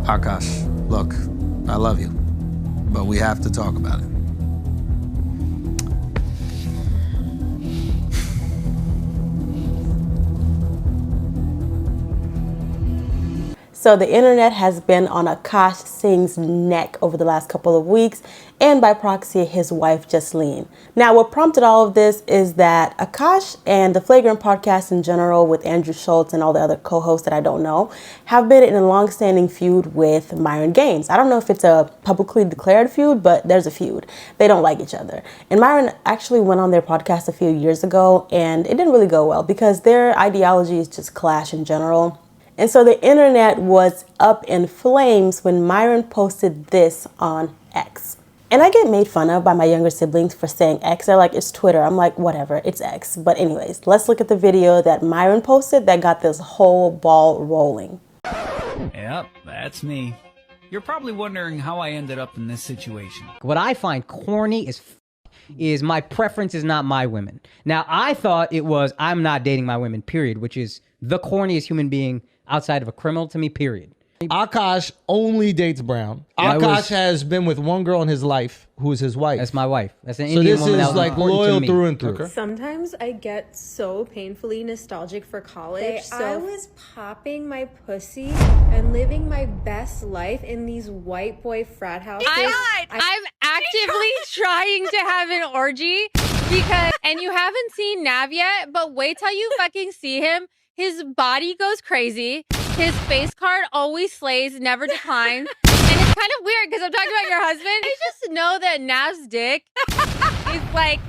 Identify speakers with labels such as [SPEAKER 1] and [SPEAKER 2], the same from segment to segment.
[SPEAKER 1] Akash, look, I love you, but we have to talk about it.
[SPEAKER 2] So the internet has been on Akash Singh's neck over the last couple of weeks, and by proxy, his wife, Jasleen. Now, what prompted all of this is that Akash and the Flagrant podcast in general, with Andrew Schultz and all the other co-hosts that I don't know, have been in a long-standing feud with Myron Gaines. I don't know if it's a publicly declared feud, but there's a feud. They don't like each other. And Myron actually went on their podcast a few years ago, and it didn't really go well because their ideologies just clash in general. And so the internet was up in flames when Myron posted this on X. And I get made fun of by my younger siblings for saying X. They're like, it's Twitter. I'm like, whatever, it's X. But anyways, let's look at the video that Myron posted that got this whole ball rolling.
[SPEAKER 3] Yep, that's me. You're probably wondering how I ended up in this situation.
[SPEAKER 4] What I find corny is my preference is not my women. Now, I thought it was I'm not dating my women, period, which is the corniest human being outside of a criminal to me, period.
[SPEAKER 5] Akash only dates brown. Akash has been with one girl in his life who is his wife.
[SPEAKER 4] That's my wife. That's an
[SPEAKER 5] So
[SPEAKER 4] Indian
[SPEAKER 5] this
[SPEAKER 4] woman.
[SPEAKER 5] is like loyal through and through. Okay.
[SPEAKER 6] Sometimes I get so painfully nostalgic for college. I was popping my pussy and living my best life in these white boy frat houses.
[SPEAKER 7] I'm actively trying to have an orgy because, and you haven't seen Nav yet, but wait till you fucking see him. His body goes crazy. His face card always slays, never declines. And it's kind of weird because I'm talking about your husband. I just know that Nav's dick is like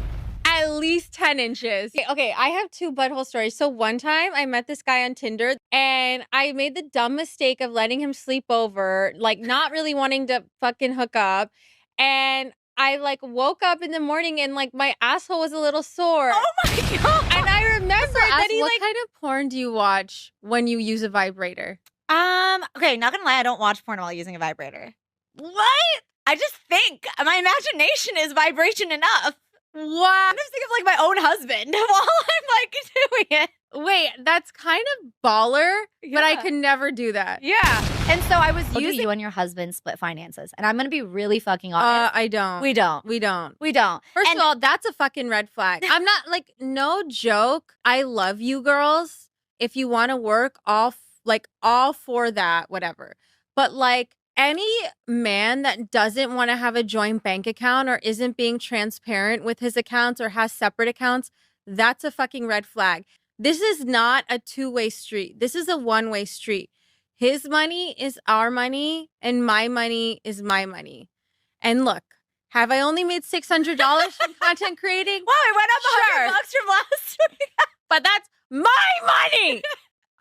[SPEAKER 7] at least 10 inches. Okay, I have two butthole stories. So one time I met this guy on Tinder and I made the dumb mistake of letting him sleep over, like not really wanting to fucking hook up. And I like woke up in the morning and like my asshole was a little sore. Oh my God. And I remember that he what kind of porn do you watch when you use a vibrator?
[SPEAKER 8] Okay, not gonna lie, I don't watch porn while using a vibrator. What? I just think my imagination is vibration enough.
[SPEAKER 7] What?
[SPEAKER 8] I just think of like my own husband while I'm like doing it.
[SPEAKER 7] Wait, that's kind of baller, but I could never do that.
[SPEAKER 8] Yeah. And so I was
[SPEAKER 9] Do
[SPEAKER 8] using
[SPEAKER 9] you and your husband split finances? And I'm gonna be really fucking honest.
[SPEAKER 7] I don't.
[SPEAKER 8] We don't.
[SPEAKER 7] We don't.
[SPEAKER 8] We don't.
[SPEAKER 7] First of all, that's a fucking red flag. I'm not like, no joke. I love you girls. If you want to work, all for that, whatever. But like any man that doesn't want to have a joint bank account or isn't being transparent with his accounts or has separate accounts, that's a fucking red flag. This is not a two-way street. This is a one-way street. His money is our money and my money is my money. And look, have I only made $600 from content creating?
[SPEAKER 8] Wow, I went up $100 from last week.
[SPEAKER 7] But that's my money.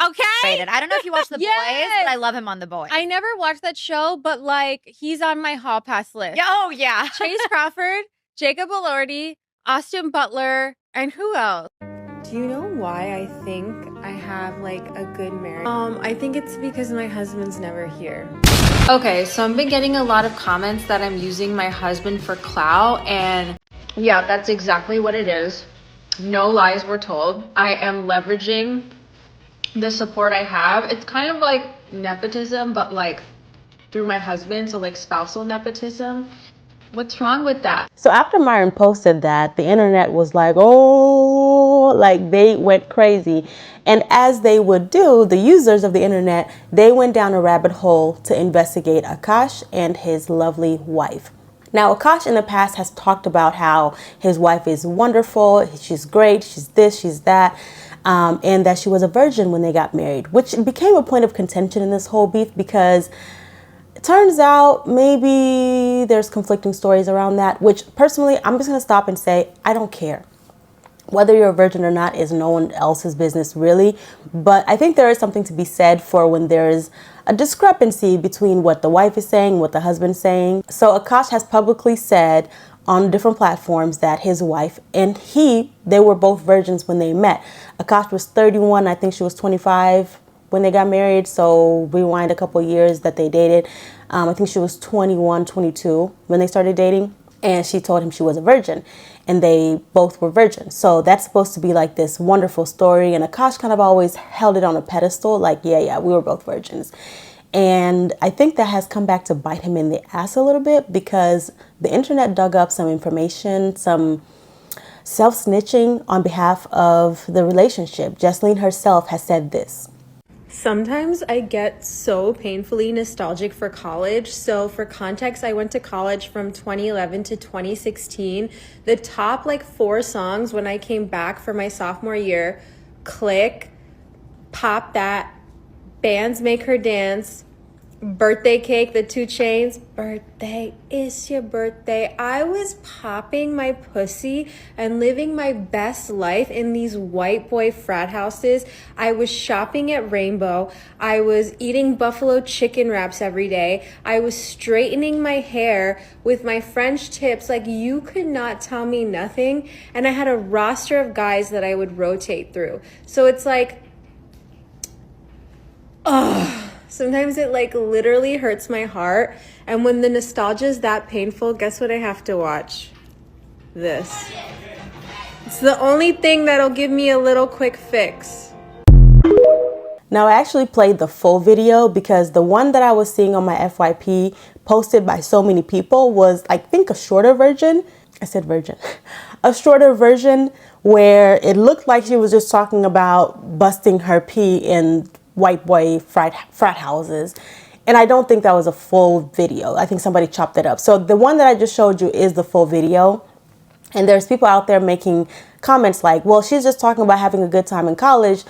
[SPEAKER 7] Okay?
[SPEAKER 9] I don't know if you watch The Boys, but I love him on The Boys.
[SPEAKER 7] I never watched that show, but like he's on my hall pass list.
[SPEAKER 8] Yeah, oh yeah.
[SPEAKER 7] Chase Crawford, Jacob Elordi, Austin Butler, and who else?
[SPEAKER 6] Do you know why I think I have like a good marriage? I think it's because my husband's never here.
[SPEAKER 10] Okay, so I've been getting a lot of comments that I'm using my husband for clout, and yeah, that's exactly what it is. No lies were told. I am leveraging the support I have. It's kind of like nepotism, but like through my husband, so like spousal nepotism. What's wrong with that?
[SPEAKER 2] So after Myron posted that, the internet was like, oh, like they went crazy. And as they would do, the users of the internet, they went down a rabbit hole to investigate Akash and his lovely wife. Now, Akash in the past has talked about how his wife is wonderful, she's great, she's this, she's that, and that she was a virgin when they got married, which became a point of contention in this whole beef because it turns out maybe there's conflicting stories around that, which personally, I'm just going to stop and say, I don't care. Whether you're a virgin or not is no one else's business, really. But I think there is something to be said for when there's a discrepancy between what the wife is saying, what the husband's saying. So Akash has publicly said on different platforms that his wife and they were both virgins when they met. Akash was 31, I think she was 25 when they got married. So rewind a couple years that they dated. I think she was 21, 22 when they started dating. And she told him she was a virgin, and they both were virgins. So that's supposed to be like this wonderful story. And Akash kind of always held it on a pedestal, like, yeah, we were both virgins. And I think that has come back to bite him in the ass a little bit, because the internet dug up some information, some self-snitching on behalf of the relationship. Jasleen herself has said this.
[SPEAKER 6] Sometimes I get so painfully nostalgic for college. So for context, I went to college from 2011 to 2016. The top 4 songs when I came back for my sophomore year: Click, Pop That, Bands Make Her Dance, Birthday Cake, the 2 Chainz, Birthday, It's Your Birthday. I was popping my pussy and living my best life in these white boy frat houses. I was shopping at Rainbow. I was eating buffalo chicken wraps every day. I was straightening my hair with my French tips. You could not tell me nothing. And I had a roster of guys that I would rotate through. So it's sometimes it literally hurts my heart. And when the nostalgia is that painful, guess what I have to watch? This. It's the only thing that'll give me a little quick fix.
[SPEAKER 2] Now, I actually played the full video because the one that I was seeing on my FYP posted by so many people was, I think, a shorter version. I said virgin. A shorter version where it looked like she was just talking about busting her pee in white boy frat houses. And I don't think that was a full video. I think somebody chopped it up. So the one that I just showed you is the full video. And there's people out there making comments like, well, she's just talking about having a good time in college.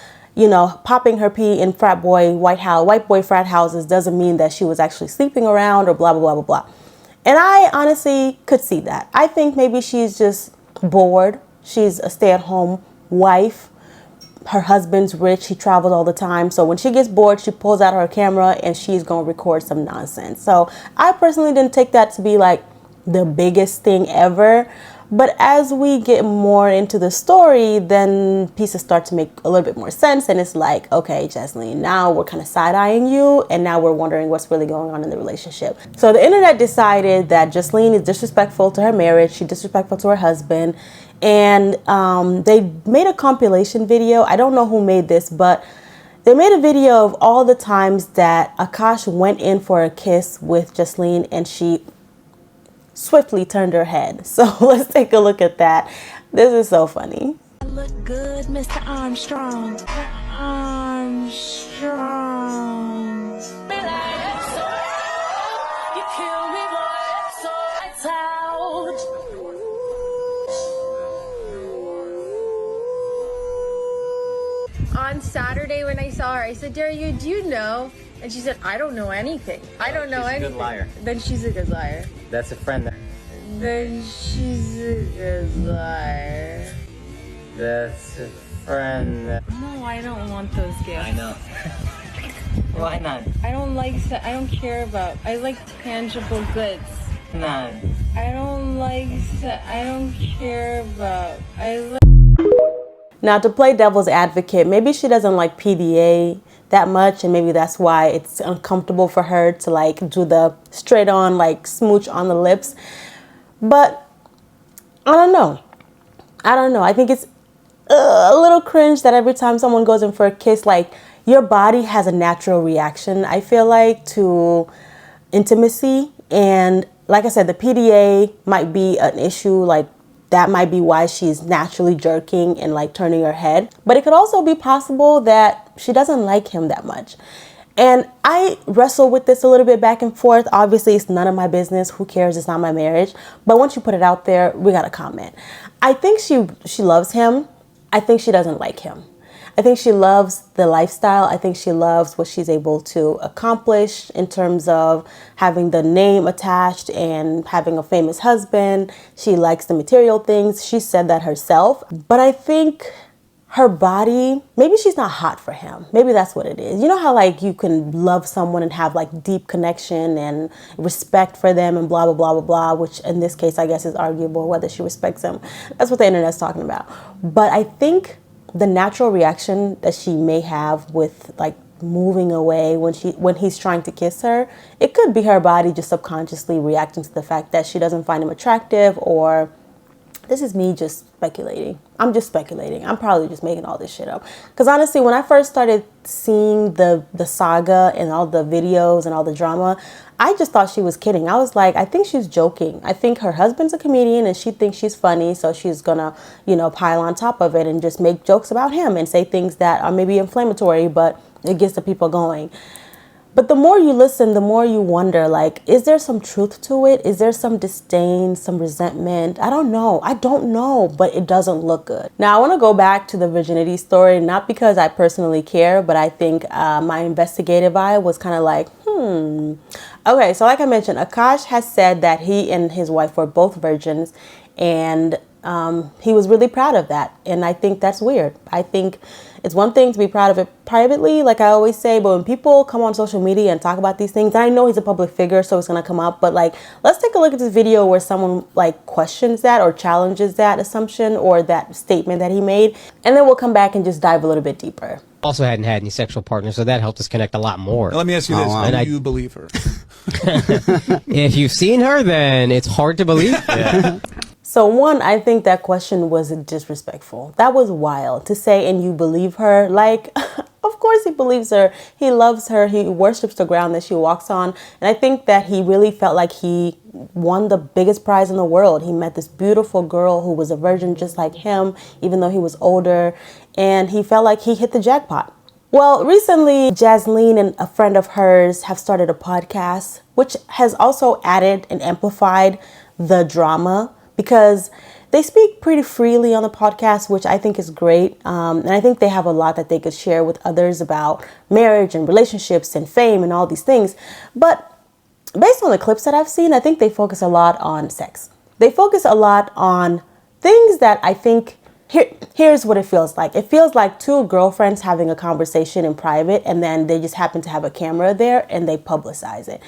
[SPEAKER 2] Popping her pee in white boy frat houses doesn't mean that she was actually sleeping around or blah, blah, blah, blah, blah. And I honestly could see that. I think maybe she's just bored. She's a stay-at-home wife. Her husband's rich. He travels all the time. So when she gets bored, she pulls out her camera and she's going to record some nonsense. So I personally didn't take that to be the biggest thing ever. But as we get more into the story, then pieces start to make a little bit more sense. And it's okay, Jasleen, now we're kind of side-eyeing you. And now we're wondering what's really going on in the relationship. So the internet decided that Jasleen is disrespectful to her marriage. She's disrespectful to her husband. And they made a compilation video. I don't know who made this, but they made a video of all the times that Akash went in for a kiss with Jasleen and she swiftly turned her head. So let's take a look at that. This is so funny.
[SPEAKER 11] I look good, Mr. Armstrong. Armstrong. You kill me, boy, so it's out.
[SPEAKER 6] On Saturday when I saw her, I said, Daria, do you know? And she said, I don't know anything. I don't know anything. She's a good liar. Then she's a good liar.
[SPEAKER 12] That's a friend.
[SPEAKER 6] Then she's a good liar.
[SPEAKER 12] That's a friend.
[SPEAKER 6] No, I don't want those gifts.
[SPEAKER 12] I know. Why not?
[SPEAKER 6] I don't care about. I like tangible goods.
[SPEAKER 12] Not.
[SPEAKER 6] I don't care about.
[SPEAKER 2] Now, to play devil's advocate, maybe she doesn't like PDA that much, and maybe that's why it's uncomfortable for her to do the straight on smooch on the lips. But I don't know. I think it's a little cringe that every time someone goes in for a kiss, your body has a natural reaction, I feel to intimacy. And like I said, the PDA might be an issue, that might be why she's naturally jerking and turning her head. But it could also be possible that she doesn't like him that much. And I wrestle with this a little bit back and forth. Obviously, it's none of my business. Who cares? It's not my marriage. But once you put it out there, we got to comment. I think she loves him. I think she doesn't like him. I think she loves the lifestyle. I think she loves what she's able to accomplish in terms of having the name attached and having a famous husband. She likes the material things. She said that herself. But I think her body, maybe she's not hot for him. Maybe that's what it is. You know how you can love someone and have deep connection and respect for them and blah, blah, blah, blah, blah, which in this case, I guess is arguable whether she respects him. That's what the internet's talking about. But I think the natural reaction that she may have with moving away when he's trying to kiss her, it could be her body just subconsciously reacting to the fact that she doesn't find him attractive, or This is me just speculating. I'm just speculating. I'm probably just making all this shit up. Because honestly, when I first started seeing the saga and all the videos and all the drama, I just thought she was kidding. I was like, I think she's joking. I think her husband's a comedian and she thinks she's funny. So she's going to, pile on top of it and just make jokes about him and say things that are maybe inflammatory, but it gets the people going. But the more you listen, the more you wonder, like, is there some truth to it? Is there some disdain, some resentment? I don't know, but it doesn't look good. Now, I want to go back to the virginity story, not because I personally care, but I think my investigative eye was kind of like, Okay, so like I mentioned, Akash has said that he and his wife were both virgins, and he was really proud of that. And I think that's weird. I think it's one thing to be proud of it privately, like I always say, but when people come on social media and talk about these things, and I know he's a public figure, so it's going to come up, but like, let's take a look at this video where someone like questions that or challenges that assumption or that statement that he made, and then we'll come back and just dive a little bit deeper.
[SPEAKER 4] Also hadn't had any sexual partners, so that helped us connect a lot more.
[SPEAKER 13] Let me ask you this, do you believe her?
[SPEAKER 4] If you've seen her, then it's hard to believe. Yeah.
[SPEAKER 2] So one, I think that question was disrespectful. That was wild to say, and you believe her. Like, of course he believes her. He loves her. He worships the ground that she walks on. And I think that he really felt like he won the biggest prize in the world. He met this beautiful girl who was a virgin just like him, even though he was older. And he felt like he hit the jackpot. Well, recently, Jasleen and a friend of hers have started a podcast, which has also added and amplified the drama, because they speak pretty freely on the podcast, which I think is great. And I think they have a lot that they could share with others about marriage and relationships and fame and all these things. But based on the clips that I've seen, I think they focus a lot on sex. They focus a lot on things that I think, here's what it feels like. It feels like two girlfriends having a conversation in private, and then they just happen to have a camera there and they publicize it.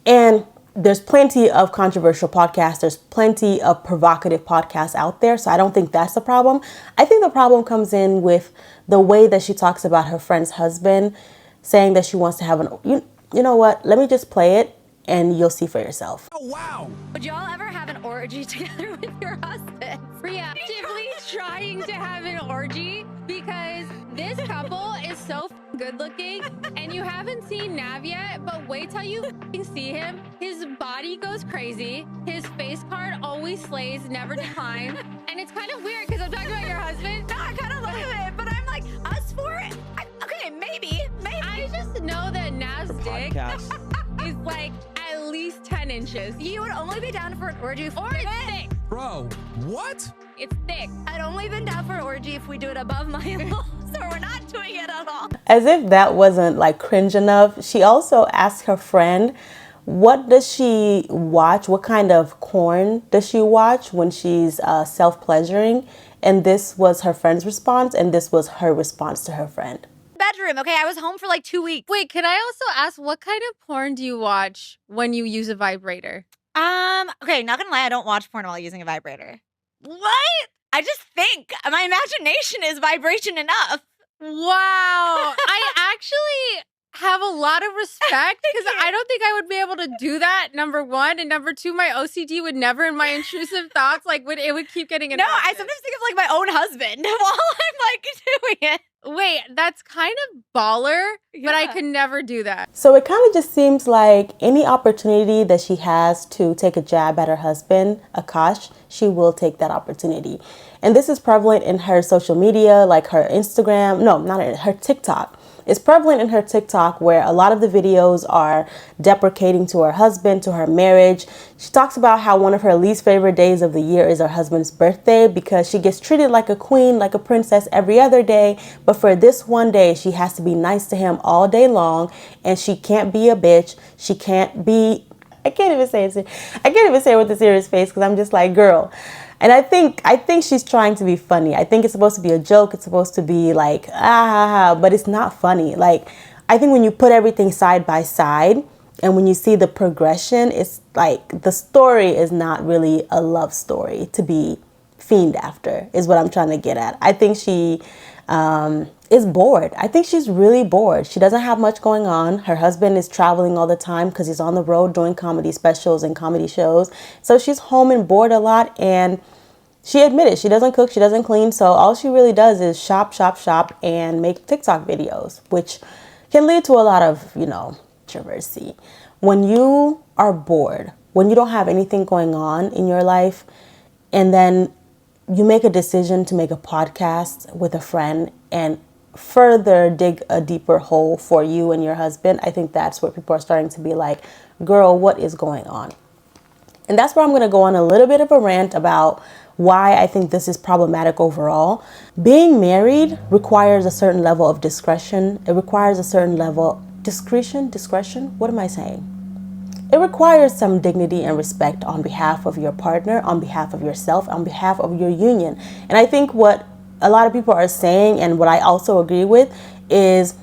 [SPEAKER 2] And there's plenty of controversial podcasts. There's plenty of provocative podcasts out there. So I don't think that's the problem. I think the problem comes in with the way that she talks about her friend's husband, saying that she wants to have you know what? Let me just play it and you'll see for yourself.
[SPEAKER 11] Oh, wow. Would y'all ever have an orgy together with your husband?
[SPEAKER 7] Reactively trying to have an orgy because this couple is so good looking, and you haven't seen Nav yet, but wait till you see him. His body goes crazy. His face card always slays, never declines. And it's kind of weird because I'm talking about your husband.
[SPEAKER 8] No, I kind of love it, but I'm like, us for it? Okay, maybe.
[SPEAKER 7] I just know that Nav's dick is like at least 10 inches.
[SPEAKER 8] You would only be down for an orgy if
[SPEAKER 7] or it's thick.
[SPEAKER 13] Bro, what?
[SPEAKER 7] It's thick.
[SPEAKER 8] I'd only been down for an orgy if we do it above my in-laws, so we're not doing it at all.
[SPEAKER 2] As if that wasn't like cringe enough, she also asked her friend, what does she watch? What kind of porn does she watch when she's self-pleasuring? And this was her friend's response, and this was her response to her friend.
[SPEAKER 8] Bedroom, okay? I was home for like 2 weeks.
[SPEAKER 7] Wait, can I also ask, what kind of porn do you watch when you use a vibrator?
[SPEAKER 8] Okay, not gonna lie, I don't watch porn while using a vibrator. What? I just think my imagination is vibration enough.
[SPEAKER 7] Wow. I actually have a lot of respect because I don't think I would be able to do that, number one. And number two, my OCD would never, in my intrusive thoughts, like it would keep getting
[SPEAKER 8] No, I sometimes think of like my own husband while I'm like doing it.
[SPEAKER 7] Wait, that's kind of baller, but I could never do that.
[SPEAKER 2] So it kind of just seems like any opportunity that she has to take a jab at her husband, Akash, she will take that opportunity. And this is prevalent in her social media, like her Instagram, no, not her TikTok. It's prevalent in her TikTok where a lot of the videos are deprecating to her husband, to her marriage. She talks about how one of her least favorite days of the year is her husband's birthday because she gets treated like a queen, like a princess every other day. But for this one day, she has to be nice to him all day long, and she can't be a bitch. She can't be, I can't even say it with a serious face because I'm just like, girl. And I think she's trying to be funny. I think it's supposed to be a joke. It's supposed to be like, but it's not funny. Like, I think when you put everything side by side and when you see the progression, it's like the story is not really a love story to be fiend after, is what I'm trying to get at. I think she is bored. I think she's really bored. She doesn't have much going on. Her husband is traveling all the time because he's on the road doing comedy specials and comedy shows. So she's home and bored a lot, and she admitted she doesn't cook, she doesn't clean, so all she really does is shop, shop, shop, and make TikTok videos, which can lead to a lot of, controversy. When you are bored, when you don't have anything going on in your life, and then you make a decision to make a podcast with a friend and further dig a deeper hole for you and your husband, I think that's where people are starting to be like, girl, what is going on? And that's where I'm going to go on a little bit of a rant about why I think this is problematic overall. Being married requires a certain level of discretion. It requires a certain level discretion. What am I saying? It requires some dignity and respect on behalf of your partner, on behalf of yourself, on behalf of your union. And I think what a lot of people are saying, and what I also agree with, is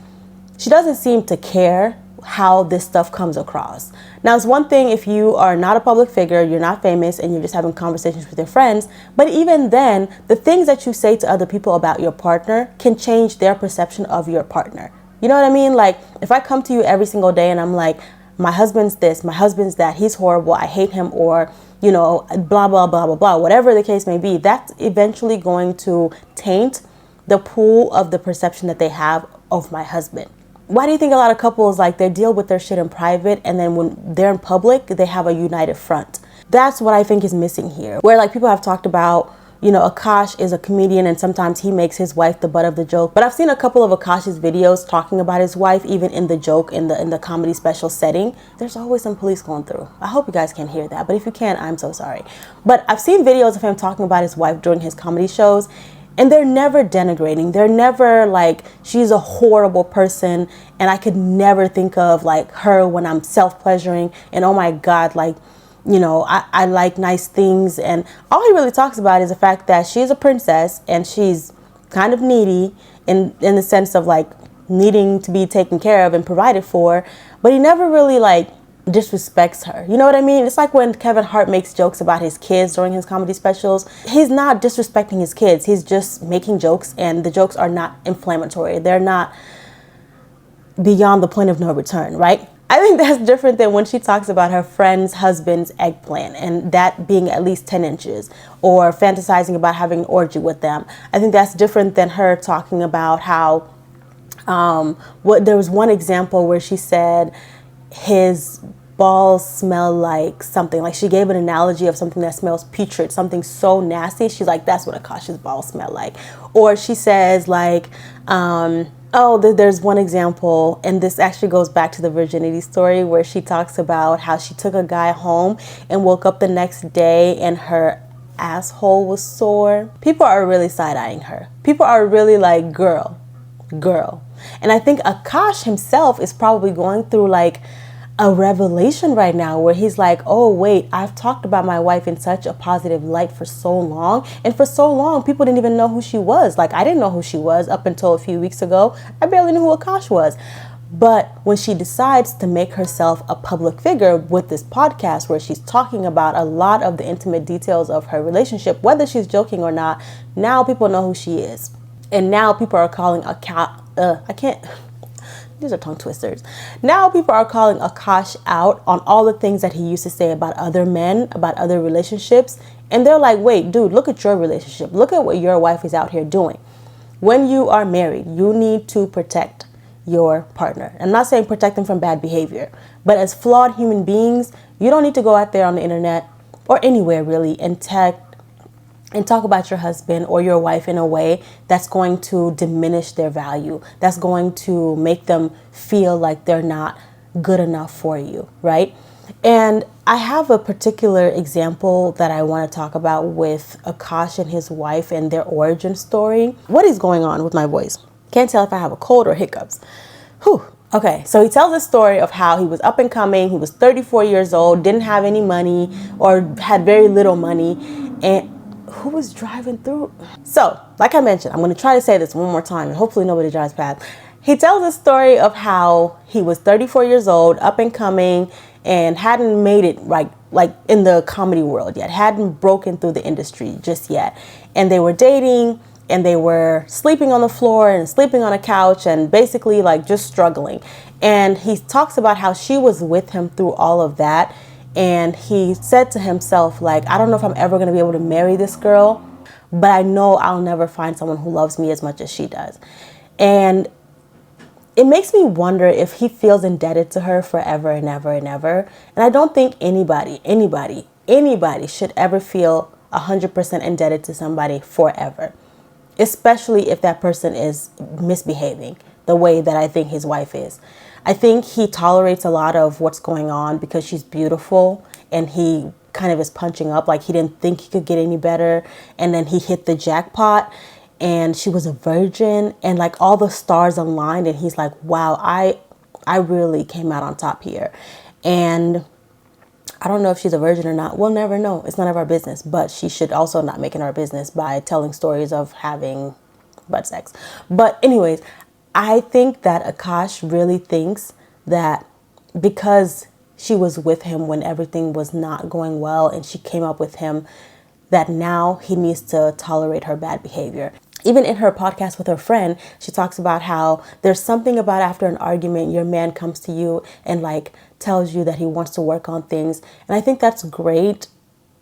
[SPEAKER 2] she doesn't seem to care how this stuff comes across. Now, it's one thing if you are not a public figure, you're not famous, and you're just having conversations with your friends, but even then, the things that you say to other people about your partner can change their perception of your partner. You know what I mean? Like, if I come to you every single day and I'm like, my husband's this, my husband's that, he's horrible, I hate him, or, blah, blah, blah, blah, blah, whatever the case may be, that's eventually going to taint the pool of the perception that they have of my husband. Why do you think a lot of couples, like, they deal with their shit in private, and then when they're in public, they have a united front? That's what I think is missing here. Where, like, people have talked about, Akash is a comedian and sometimes he makes his wife the butt of the joke. But I've seen a couple of Akash's videos talking about his wife, even in the joke, in the comedy special setting. There's always some police going through. I hope you guys can hear that, but if you can, I'm so sorry. But I've seen videos of him talking about his wife during his comedy shows, and they're never denigrating. They're never like, she's a horrible person and I could never think of like her when I'm self-pleasuring, and oh my God, like, I like nice things. And all he really talks about is the fact that she's a princess and she's kind of needy in the sense of like needing to be taken care of and provided for, but he never really like disrespects her. You know what I mean? It's like when Kevin Hart makes jokes about his kids during his comedy specials. He's not disrespecting his kids. He's just making jokes, and the jokes are not inflammatory. They're not beyond the point of no return, right? I think that's different than when she talks about her friend's husband's eggplant and that being at least 10 inches, or fantasizing about having an orgy with them. I think that's different than her talking about how, there was one example where she said his balls smell like something. Like, she gave an analogy of something that smells putrid, something so nasty. She's like, that's what Akash's balls smell like. Or she says like, there's one example, and this actually goes back to the virginity story, where she talks about how she took a guy home and woke up the next day and her asshole was sore. People are really side-eyeing her. People are really like, girl. And I think Akash himself is probably going through like a revelation right now, where he's like, oh wait, I've talked about my wife in such a positive light for so long, and for so long people didn't even know who she was. Like, I didn't know who she was up until a few weeks ago. I barely knew who Akash was. But when she decides to make herself a public figure with this podcast, where she's talking about a lot of the intimate details of her relationship, whether she's joking or not, now people know who she is. And now people are calling these are tongue twisters. Now people are calling Akash out on all the things that he used to say about other men, about other relationships. And they're like, wait, dude, look at your relationship. Look at what your wife is out here doing. When you are married, you need to protect your partner. I'm not saying protect them from bad behavior, but as flawed human beings, you don't need to go out there on the internet or anywhere really and talk about your husband or your wife in a way that's going to diminish their value, that's going to make them feel like they're not good enough for you, right? And I have a particular example that I want to talk about with Akash and his wife and their origin story. What is going on with my voice? Can't tell if I have a cold or hiccups. Whew. Okay, so he tells a story of how he was up and coming. He was 34 years old, didn't have any money or had very little money, and who was driving through? So, like I mentioned, I'm going to try to say this one more time and hopefully nobody drives past. He tells a story of how he was 34 years old, up and coming, and hadn't made it like in the comedy world yet, hadn't broken through the industry just yet. And they were dating, and they were sleeping on the floor and sleeping on a couch and basically like just struggling. And he talks about how she was with him through all of that. And he said to himself, like, I don't know if I'm ever going to be able to marry this girl, but I know I'll never find someone who loves me as much as she does. And it makes me wonder if he feels indebted to her forever and ever and ever. And I don't think anybody should ever feel 100% indebted to somebody forever, especially if that person is misbehaving the way that I think his wife is. I think he tolerates a lot of what's going on because she's beautiful, and he kind of is punching up like he didn't think he could get any better. And then he hit the jackpot and she was a virgin, and like all the stars aligned, and he's like, wow, I really came out on top here. And I don't know if she's a virgin or not. We'll never know. It's none of our business. But she should also not make it our business by telling stories of having butt sex. But anyways, I think that Akash really thinks that because she was with him when everything was not going well and she came up with him, that now he needs to tolerate her bad behavior. Even in her podcast with her friend, she talks about how there's something about after an argument, your man comes to you and like tells you that he wants to work on things. And I think that's great,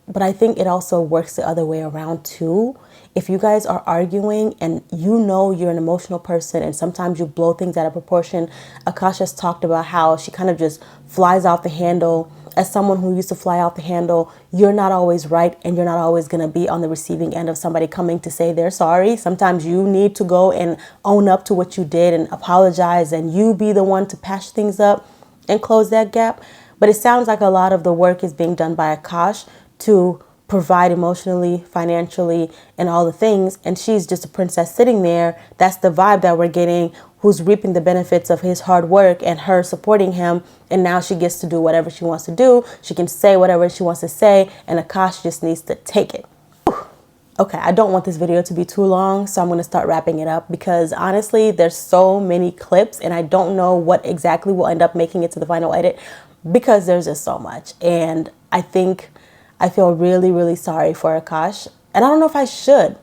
[SPEAKER 2] but I think it also works the other way around too. If you guys are arguing and you know you're an emotional person and sometimes you blow things out of proportion, Akash has talked about how she kind of just flies off the handle. As someone who used to fly off the handle, you're not always right, and you're not always going to be on the receiving end of somebody coming to say they're sorry. Sometimes you need to go and own up to what you did and apologize, and you be the one to patch things up and close that gap. But it sounds like a lot of the work is being done by Akash to provide emotionally, financially, and all the things. And she's just a princess sitting there. That's the vibe that we're getting, who's reaping the benefits of his hard work and her supporting him. And now she gets to do whatever she wants to do. She can say whatever she wants to say, and Akash just needs to take it. Okay, I don't want this video to be too long, so I'm going to start wrapping it up because honestly, there's so many clips and I don't know what exactly will end up making it to the final edit because there's just so much. And I think I feel really, really sorry for Akash. And I don't know if I should.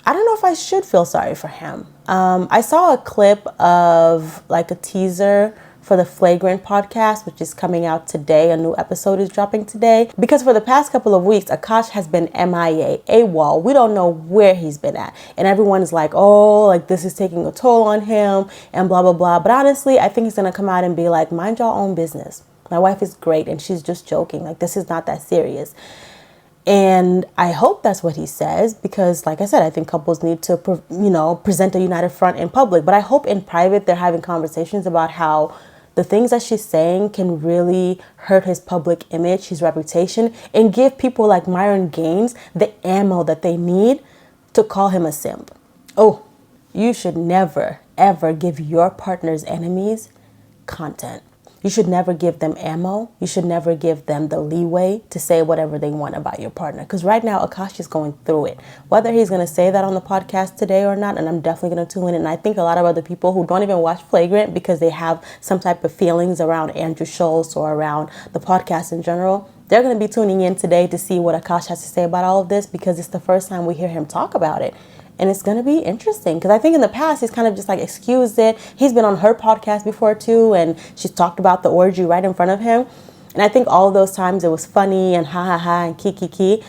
[SPEAKER 2] I don't know if I should feel sorry for him. I saw a clip of like a teaser for the Flagrant podcast, which is coming out today. A new episode is dropping today. Because for the past couple of weeks, Akash has been MIA, AWOL. We don't know where he's been at. And everyone is like, oh, like this is taking a toll on him and blah, blah, blah. But honestly, I think he's going to come out and be like, mind your own business. My wife is great and she's just joking. Like, this is not that serious. And I hope that's what he says because, like I said, I think couples need to, present a united front in public. But I hope in private they're having conversations about how the things that she's saying can really hurt his public image, his reputation, and give people like Myron Gaines the ammo that they need to call him a simp. Oh, you should never, ever give your partner's enemies content. You should never give them ammo. You should never give them the leeway to say whatever they want about your partner. Because right now, Akash is going through it. Whether he's going to say that on the podcast today or not, and I'm definitely going to tune in. And I think a lot of other people who don't even watch Flagrant because they have some type of feelings around Andrew Schultz or around the podcast in general, they're going to be tuning in today to see what Akash has to say about all of this because it's the first time we hear him talk about it. And it's going to be interesting because I think in the past, he's kind of just like excused it. He's been on her podcast before too. And she's talked about the orgy right in front of him. And I think all of those times it was funny and ha ha ha and ki.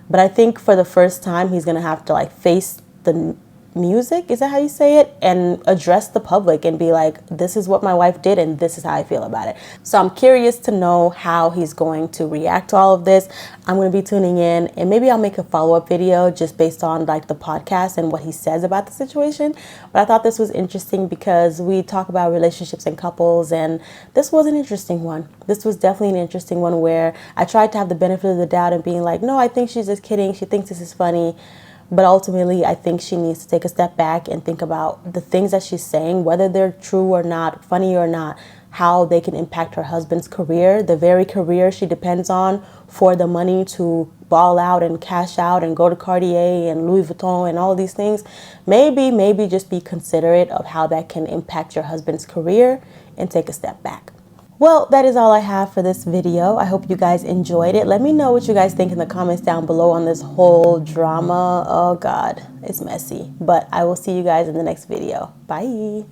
[SPEAKER 2] But I think for the first time, he's going to have to like face the music. Is that how you say it? And address the public and be like, this is what my wife did and this is how I feel about it. So I'm curious to know how he's going to react to all of this. I'm going to be tuning in and maybe I'll make a follow-up video just based on like the podcast and what he says about the situation. But I thought this was interesting because we talk about relationships and couples, and this was an interesting one. This was definitely an interesting one where I tried to have the benefit of the doubt and being like, no, I think she's just kidding. She thinks this is funny. But ultimately, I think she needs to take a step back and think about the things that she's saying, whether they're true or not, funny or not, how they can impact her husband's career, the very career she depends on for the money to ball out and cash out and go to Cartier and Louis Vuitton and all these things. Maybe just be considerate of how that can impact your husband's career and take a step back. Well, that is all I have for this video. I hope you guys enjoyed it. Let me know what you guys think in the comments down below on this whole drama. Oh God, it's messy. But I will see you guys in the next video. Bye.